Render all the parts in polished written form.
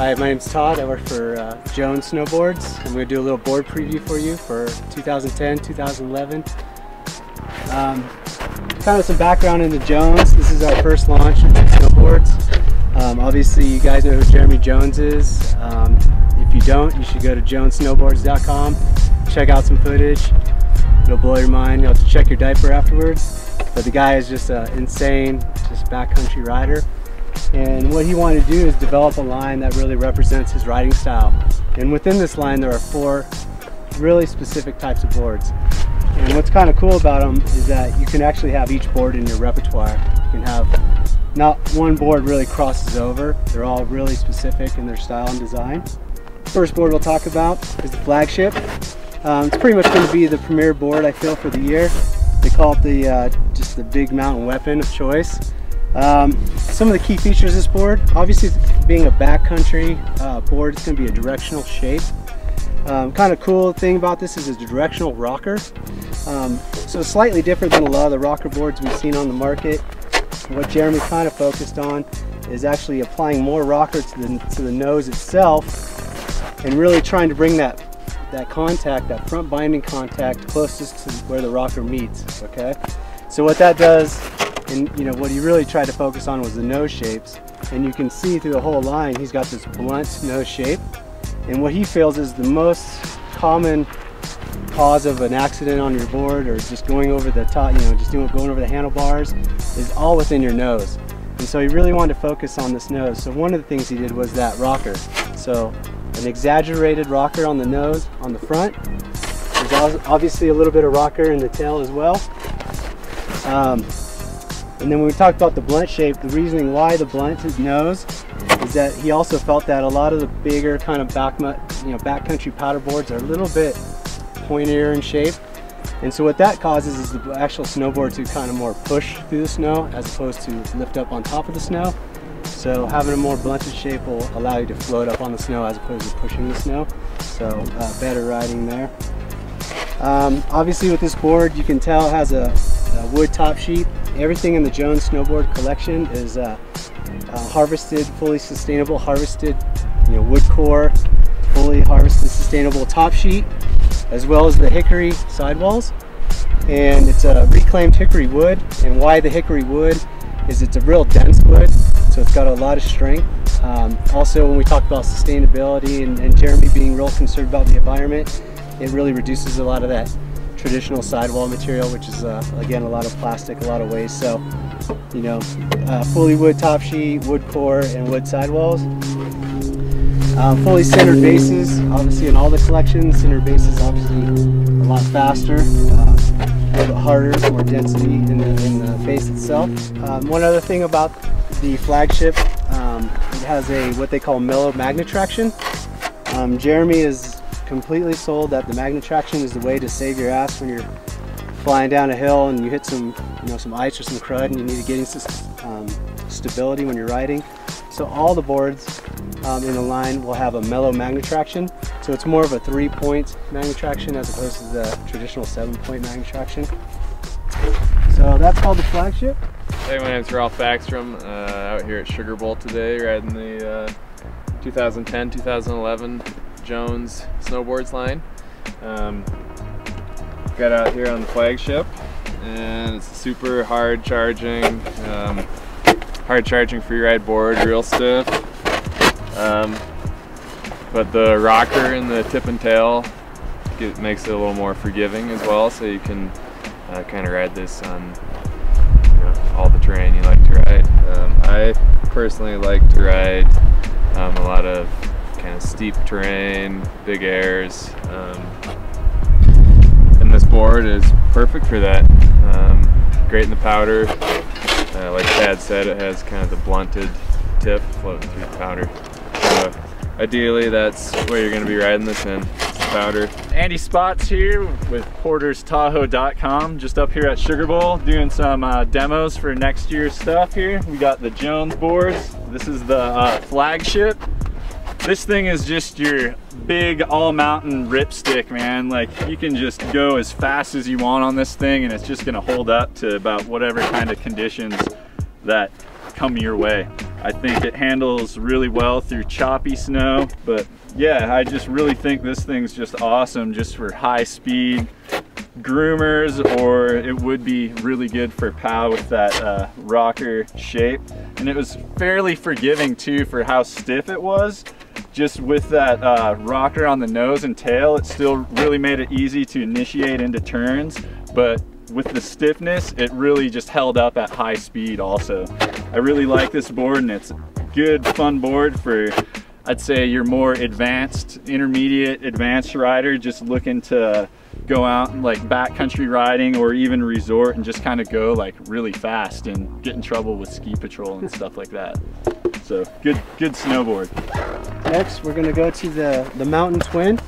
Hi, my name's Todd. I work for Jones Snowboards. I'm going to do a little board preview for you for 2010, 2011. Kind of some background into Jones. This is our first launch of Snowboards. Obviously, you guys know who Jeremy Jones is. If you don't, you should go to jonessnowboards.com, check out some footage. It'll blow your mind. You'll have to check your diaper afterwards. But the guy is just an insane, just backcountry rider. And what he wanted to do is develop a line that really represents his riding style. And within this line, there are 4 really specific types of boards. And what's kind of cool about them is that you can actually have each board in your repertoire. You can have not one board really crosses over. They're all really specific in their style and design. First board we'll talk about is the flagship. It's pretty much going to be the premier board, I feel, for the year. They call it just the big mountain weapon of choice. Some of the key features of this board, obviously being a backcountry board, it's going to be a directional shape. Kind of cool thing about this is it's a directional rocker. So slightly different than a lot of the rocker boards we've seen on the market. What Jeremy kind of focused on is actually applying more rocker to the nose itself and really trying to bring that contact, that front binding contact, closest to where the rocker meets. Okay, so what that does, and what he really tried to focus on was the nose shapes, and you can see through the whole line he's got this blunt nose shape. And what he feels is the most common cause of an accident on your board, or just going over the top, going over the handlebars, is all within your nose. And so he really wanted to focus on this nose. So one of the things he did was that rocker. So an exaggerated rocker on the nose, on the front. There's obviously a little bit of rocker in the tail as well. And then when we talked about the blunt shape, the reasoning why the blunt nose is that he also felt that a lot of the bigger kind of backcountry powder boards are a little bit pointier in shape. And so what that causes is the actual snowboard to kind of more push through the snow as opposed to lift up on top of the snow. So having a more blunted shape will allow you to float up on the snow as opposed to pushing the snow. So better riding there. Obviously with this board, you can tell it has a wood top sheet. Everything in the Jones Snowboard collection is harvested, fully sustainable, harvested wood core, fully harvested sustainable top sheet, as well as the hickory sidewalls. And it's a reclaimed hickory wood. And why the hickory wood is it's a real dense wood, so it's got a lot of strength. Also, when we talk about sustainability and Jeremy being real concerned about the environment, it really reduces a lot of that traditional sidewall material, which is again a lot of plastic, a lot of waste. So fully wood top sheet, wood core, and wood sidewalls. Fully centered bases, obviously in all the collections. Centered bases obviously a lot faster, a little bit harder, more density in the base itself. One other thing about the flagship, it has what they call mellow magnet traction. Jeremy is completely sold that the magnet traction is the way to save your ass when you're flying down a hill and you hit some ice or some crud and you need to get into stability when you're riding. So all the boards in the line will have a mellow magnet traction. So it's more of a 3-point magnet traction as opposed to the traditional 7-point magnet traction. So that's called the flagship. Hey, my name's Ralph Backstrom, out here at Sugar Bowl today, riding the 2010-2011 Jones Snowboards line. Got out here on the flagship, and it's a super hard charging freeride board, real stiff. But the rocker and the tip and tail makes it a little more forgiving as well, so you can kind of ride this on all the terrain you like to ride. I personally like to ride a lot of kind of steep terrain, big airs, and this board is perfect for that. Great in the powder. Like Chad said, it has kind of the blunted tip floating through the powder. So ideally, that's where you're going to be riding this in, powder. Andy Spots here with porterstahoe.com, just up here at Sugar Bowl doing some demos for next year's stuff here. We got the Jones boards. This is the flagship. This thing is just your big all-mountain ripstick, man. Like, you can just go as fast as you want on this thing and it's just gonna hold up to about whatever kind of conditions that come your way. I think it handles really well through choppy snow. But yeah, I just really think this thing's just awesome just for high speed groomers, or it would be really good for POW with that rocker shape. And it was fairly forgiving too for how stiff it was. Just with that rocker on the nose and tail, it still really made it easy to initiate into turns, but with the stiffness, it really just held up at high speed also. I really like this board, and it's a good, fun board for, I'd say, your more advanced, intermediate, advanced rider just looking to go out and like backcountry riding or even resort and just kind of go like really fast and get in trouble with ski patrol and stuff like that. So good snowboard. Next, we're going to go to the Mountain Twin,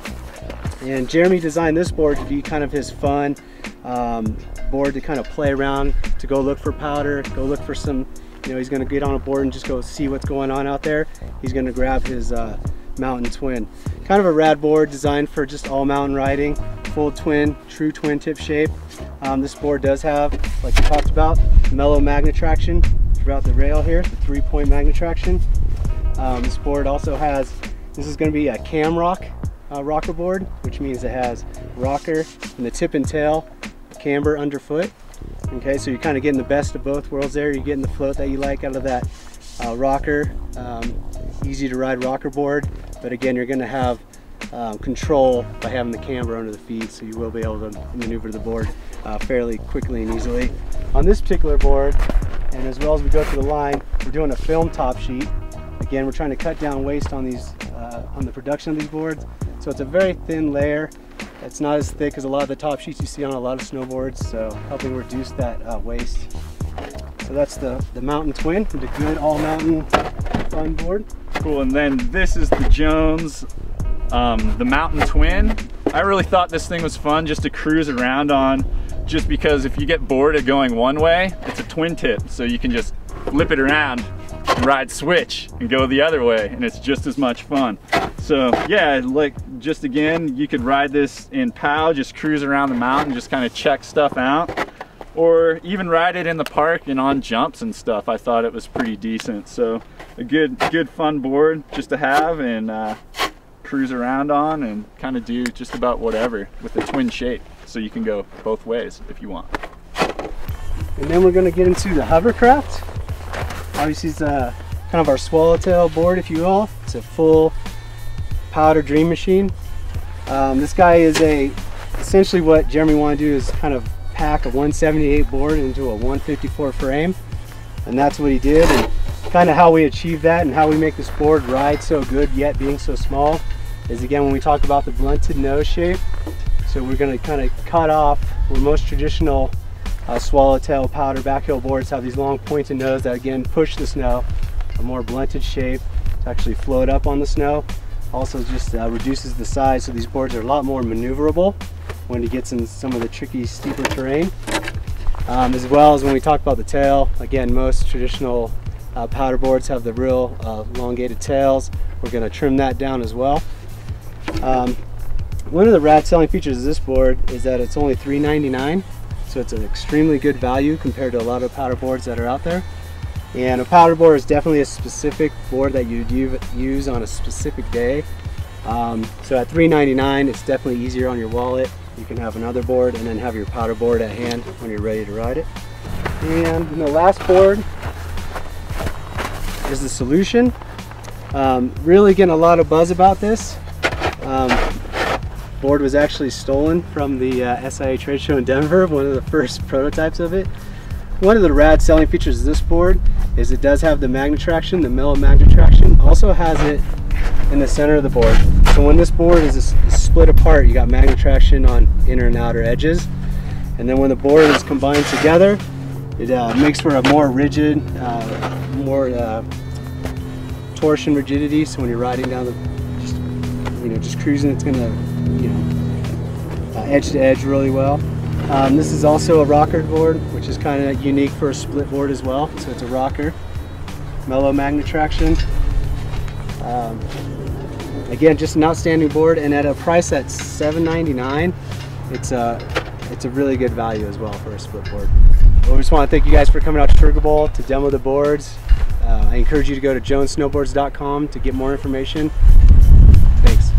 and Jeremy designed this board to be kind of his fun board to kind of play around, to go look for powder, go look for some, you know, he's going to get on a board and just go see what's going on out there. He's going to grab his Mountain Twin. Kind of a rad board designed for just all mountain riding, full twin, true twin tip shape. This board does have, like we talked about, mellow magnet traction throughout the rail here, the 3-point magnet traction. This board also has, this is going to be a cam rocker board, which means it has rocker in the tip and tail, camber underfoot. Okay, so you're kind of getting the best of both worlds there. You're getting the float that you like out of that rocker, easy to ride rocker board, but again, you're going to have control by having the camber under the feet, so you will be able to maneuver the board fairly quickly and easily. On this particular board, and as well as we go to the line, we're doing a film top sheet. Again, we're trying to cut down waste on these, on the production of these boards. So it's a very thin layer. It's not as thick as a lot of the top sheets you see on a lot of snowboards, so helping reduce that waste. So that's the Mountain Twin, the good all mountain fun board. Cool, and then this is the Jones, the Mountain Twin. I really thought this thing was fun just to cruise around on, just because if you get bored of going one way, it's a twin tip, so you can just flip it around and ride switch and go the other way, and it's just as much fun. So yeah, like just again, you could ride this in POW, just cruise around the mountain, just kind of check stuff out, or even ride it in the park and on jumps and stuff. I thought it was pretty decent. So a good fun board just to have and cruise around on and kind of do just about whatever with the twin shape, so you can go both ways if you want. And then we're going to get into the hovercraft. Obviously it's kind of our swallowtail board, if you will. It's a full powder dream machine. This guy is essentially what Jeremy wanted to do is kind of pack a 178 board into a 154 frame, and that's what he did. And kind of how we achieve that and how we make this board ride so good yet being so small is, again, when we talk about the blunted nose shape. So we're going to kind of cut off where most traditional swallowtail powder backhill boards have these long pointed nose that again push the snow, a more blunted shape to actually float up on the snow. Also just reduces the size, so these boards are a lot more maneuverable when it gets in some of the tricky, steeper terrain. As well as when we talk about the tail, again, most traditional powder boards have the real elongated tails. We're going to trim that down as well. One of the rad selling features of this board is that it's only $3.99, so it's an extremely good value compared to a lot of powder boards that are out there. And a powder board is definitely a specific board that you'd use on a specific day. So at $3.99, it's definitely easier on your wallet. You can have another board and then have your powder board at hand when you're ready to ride it. And the last board is the Solution. Really getting a lot of buzz about this. Board was actually stolen from the SIA trade show in Denver, one of the first prototypes of it. One of the rad selling features of this board is it does have the magnet traction, the mellow magnet traction. Also has it in the center of the board. So when this board is split apart, you got magnet traction on inner and outer edges. And then when the board is combined together, it makes for a more rigid, more torsion rigidity. So when you're riding down the, just cruising, it's gonna, edge to edge really well. This is also a rocker board, which is kind of unique for a split board as well. So it's a rocker, mellow magnet traction. Again, just an outstanding board, and at a price that's $7.99, it's a really good value as well for a split board. Well, we just want to thank you guys for coming out to Sugar Bowl to demo the boards. I encourage you to go to snowboards.com to get more information. Thanks.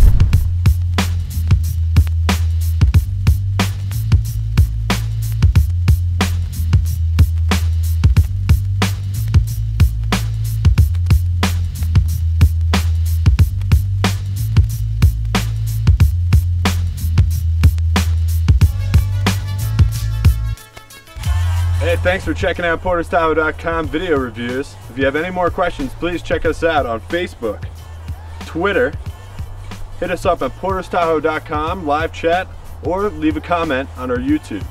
Hey, thanks for checking out PortersTahoe.com video reviews. If you have any more questions, please check us out on Facebook, Twitter, hit us up at PortersTahoe.com, live chat, or leave a comment on our YouTube.